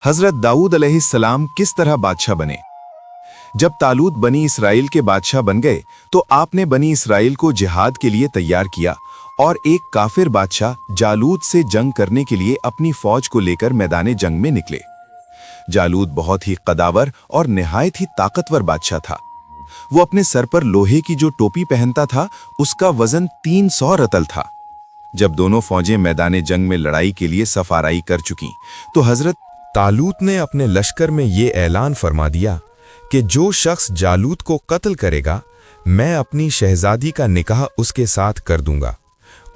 हजरत दाऊद अलैहिस्सलाम किस तरह बादशाह बने। जब तालूत बनी इसराइल के बादशाह बन गए तो आपने बनी इसराइल को जिहाद के लिए तैयार किया और एक काफिर बादशाह जालूत से जंग करने के लिए अपनी फौज को लेकर मैदान जंग में निकले। जालूत बहुत ही कदावर और निहायत ही ताकतवर बादशाह था। वो अपने सर पर लोहे की जो टोपी पहनता था उसका वजन 300 रतल था। जब दोनों फौजें मैदान जंग में लड़ाई के लिए सफाराई कर चुकी तो हजरत तालूत ने अपने लश्कर में ये ऐलान फरमा दिया कि जो शख्स जालूत को कत्ल करेगा मैं अपनी शहजादी का निकाह उसके साथ कर दूंगा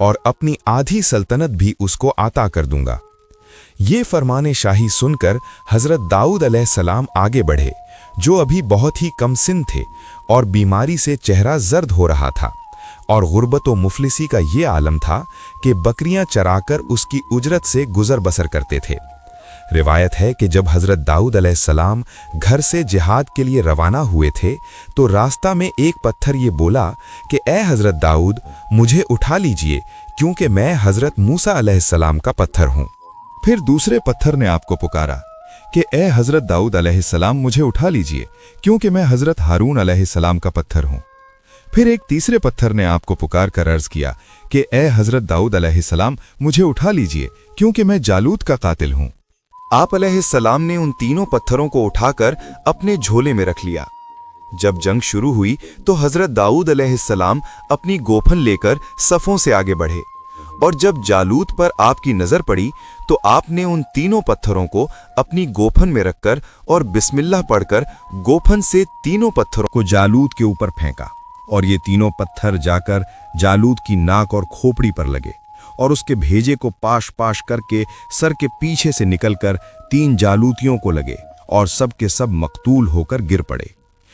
और अपनी आधी सल्तनत भी उसको आता कर दूंगा। ये फरमाने शाही सुनकर हजरत दाऊद अलैहिस्सलाम आगे बढ़े, जो अभी बहुत ही कम सिन थे और बीमारी से चेहरा जर्द हो रहा था और गुर्बत व मुफलिसी का ये आलम था कि बकरियां चराकर उसकी उजरत से गुजर बसर करते थे। रिवायत है कि जब हजरत दाऊद अलैहिस्सलाम घर से जिहाद के लिए रवाना हुए थे तो रास्ता में एक पत्थर ये बोला कि ए हजरत दाऊद, मुझे उठा लीजिए क्योंकि मैं हजरत मूसा अलैहिस्सलाम का पत्थर हूँ। फिर दूसरे पत्थर ने आपको पुकारा कि ए हजरत दाऊद अलैहिस्सलाम, मुझे उठा लीजिए क्योंकि मैं हजरत हारून अलैहिस्सलाम का पत्थर हूँ। फिर एक तीसरे पत्थर ने आपको पुकार कर अर्ज किया कि ए हजरत दाऊद अलैहिस्सलाम, मुझे उठा लीजिए क्योंकि मैं जालूत का कातिल हूँ। आप अलैहिस्सलाम ने उन तीनों पत्थरों को उठाकर अपने झोले में रख लिया। जब जंग शुरू हुई तो हजरत दाऊद अलैहिस्सलाम अपनी गोफन लेकर सफों से आगे बढ़े और जब जालूत पर आपकी नजर पड़ी तो आपने उन तीनों पत्थरों को अपनी गोफन में रखकर और बिस्मिल्लाह पढ़कर गोफन से तीनों पत्थरों को जालूत के ऊपर फेंका और ये तीनों पत्थर जाकर जालूत की नाक और खोपड़ी पर लगे और उसके भेजे को पाश पाश करके सर के पीछे से निकलकर 3 जालूतियों को लगे और सब के सब मकतूल होकर गिर पड़े।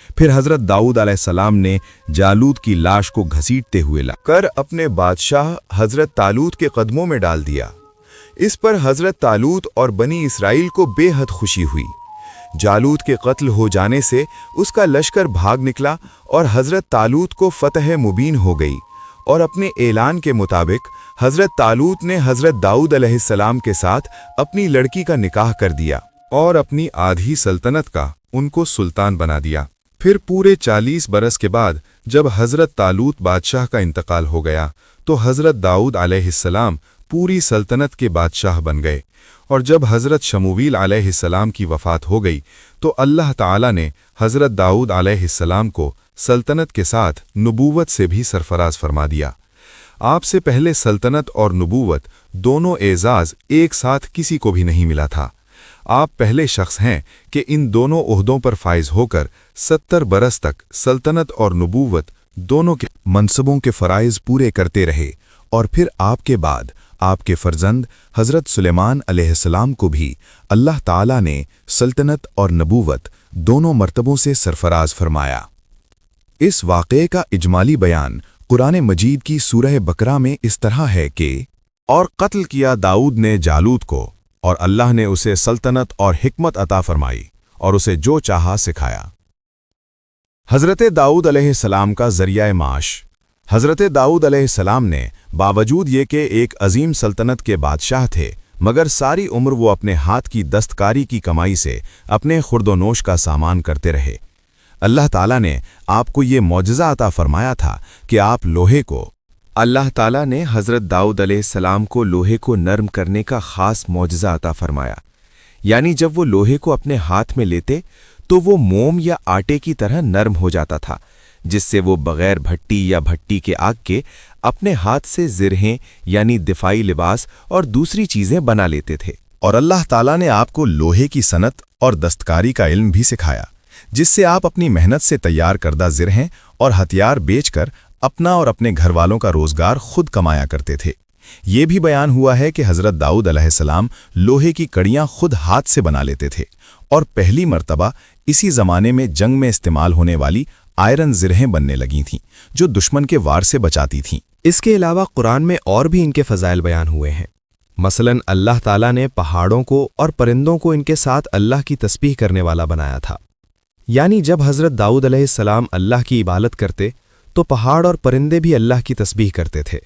फिर हजरत दाऊद अलैहिस्सलाम ने जालूत की लाश को घसीटते हुए लाकर अपने बादशाह हजरत तालूत के कदमों में डाल दिया। इस पर हजरत तालूत और बनी इसराइल को बेहद खुशी हुई। जालूत के कत्ल हो जाने से उसका लश्कर भाग निकला और हजरत तालूत को फतह मुबीन हो गई और अपने ऐलान के मुताबिक हजरत तालूत ने हजरत दाऊद अलैहिस्सलाम के साथ अपनी लड़की का निकाह कर दिया और अपनी आधी सल्तनत का उनको सुल्तान बना दिया। फिर पूरे 40 बरस के बाद जब हजरत तालूत बादशाह का इंतकाल हो गया तो हजरत दाऊद अलैहिस्सलाम पूरी सल्तनत के बादशाह बन गए और जब हजरत शमूवील अलैहिस्सलाम की वफात हो गई तो अल्लाह ताला ने हजरत दाऊद अलैहिस्सलाम को सल्तनत के साथ नबूवत से भी सरफराज फरमा दिया। आपसे पहले सल्तनत और नबूवत दोनों एजाज एक साथ किसी को भी नहीं मिला था। आप पहले शख्स हैं कि इन दोनों ओहदों पर फाइज होकर 70 बरस तक सल्तनत और नबूवत दोनों के मनसबों के फराइज पूरे करते रहे और फिर आपके बाद आपके फर्जंद हजरत सुलेमान अलैहिस्सलाम को भी अल्लाह ताला ने सल्तनत और नबूवत दोनों मर्तबों से सरफराज फरमाया। इस वाक़े का इजमाली बयान कुरान मजीद की सूरह बकरा में इस तरह है कि और कत्ल किया दाऊद ने जालूत को और अल्लाह ने उसे सल्तनत और हिकमत अता फरमाई और उसे जो चाहा सिखाया। हजरत दाऊद अलैहिस्सलाम का जरिया माश। हजरत दाऊद अलैहिस्सलाम ने बावजूद ये कि एक अजीम सल्तनत के बादशाह थे मगर सारी उम्र वो अपने हाथ की दस्तकारी की कमाई से अपने खुर्दोनोश का सामान करते रहे। अल्लाह ताला ने आपको ये मौजज़ा अता फरमाया था कि आप लोहे को अल्लाह ताला ने हजरत दाऊद अलैहिस्सलाम को लोहे को नरम करने का खास मौजज़ा अता फरमाया, यानी जब वो लोहे को अपने हाथ में लेते तो वो मोम या आटे की तरह नरम हो जाता था, जिससे वो बगैर भट्टी या भट्टी के आग के अपने हाथ से ज़िरहें यानी दिफाई लिबास और दूसरी चीज़ें बना लेते थे। और अल्लाह ताला ने आपको लोहे की सनत और दस्तकारी का इल्म भी सिखाया, जिससे आप अपनी मेहनत से तैयार करदा ज़िरहें और हथियार बेचकर अपना और अपने घर वालों का रोजगार खुद कमाया करते थे। ये भी बयान हुआ है कि हजरत दाऊद अलैहिस्सलाम लोहे की कड़ियां खुद हाथ से बना लेते थे और पहली मर्तबा इसी ज़माने में जंग में इस्तेमाल होने वाली आयरन ज़िरहें बनने लगी थीं जो दुश्मन के वार से बचाती थीं। इसके अलावा कुरान में और भी इनके फ़ज़ाइल बयान हुए हैं। मसलन अल्लाह ताला ने पहाड़ों को और परिंदों को इनके साथ अल्लाह की तस्बीह करने वाला बनाया था, यानी जब हजरत दाऊद अलैहिस्सलाम अल्लाह की इबादत करते तो पहाड़ और परिंदे भी अल्लाह की तस्बीह करते थे।